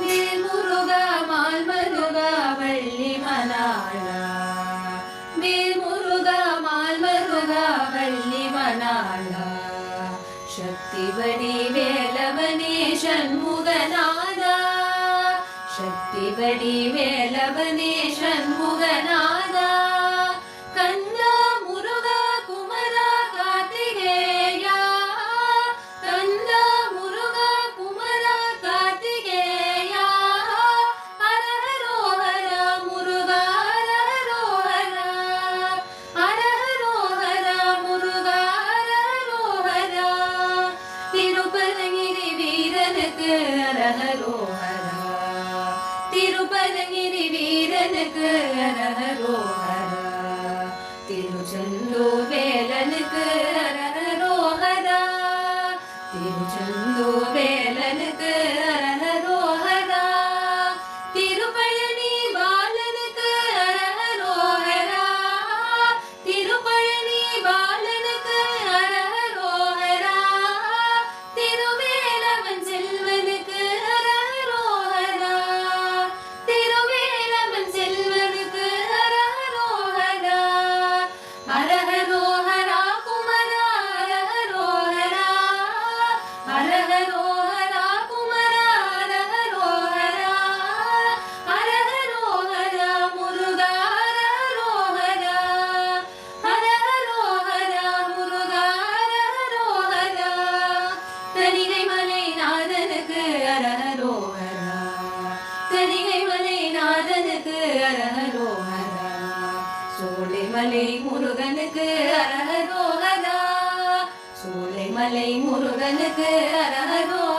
வேல் முருகா mall மருகா வள்ளி மணாளா வேல் முருகா mall மருகா வள்ளி மணாளா சக்தி வடி வேலவனே சண்முகநாதா சக்தி வடி வேலவனே சண்முகநாதா கந்தா முருகா குமரா கார்த்திகேயா கந்தா முருகா குமரா கார்த்திகேயா ஹரஹரோஹரா முருகா ஹரஹரோஹரா ஹரஹரோஹரா முருகா ஹரஹரோஹரா திருப்பரங்கிரி வீரனுக்கு ஹரஹரோஹரா திருப்பரங்கிரி வீரனுக்கு ஹரஹரோஹரா திருச்செந்தூர் வேலனுக்கு ஹரஹரோஹரா திருச்செந்தூர் வேலனுக்கு ஹரஹரோஹரா திருப்பழனி பாலனுக்கு ஹரஹரோஹரா திருப்பழனி பாலனுக்கு ஹரஹரோஹரா திருவேலவன் செல்வனுக்கு ஹரஹரோஹரா திருவேலவன் செல்வனுக்கு ஹரஹரோஹரா ஹரஹரோஹரா குமரா ஹரஹரோஹரா ஹரஹரோஹரா குமரா ஹரஹரோஹரா ஹரஹரோஹரா முருகா ஹரஹரோஹரா ஹரஹரோஹரா முருகா ஹரஹரோஹரா தனிகை மலை நாதனுக்கு ஹரஹரோஹரா தனிகை மலை நாதனுக்கு ஹரஹரோஹரா சோலைமலை முருகனுக்கு ஹரஹரோஹரா சோலைமலை முருகனுக்கு ஹரஹரோஹரா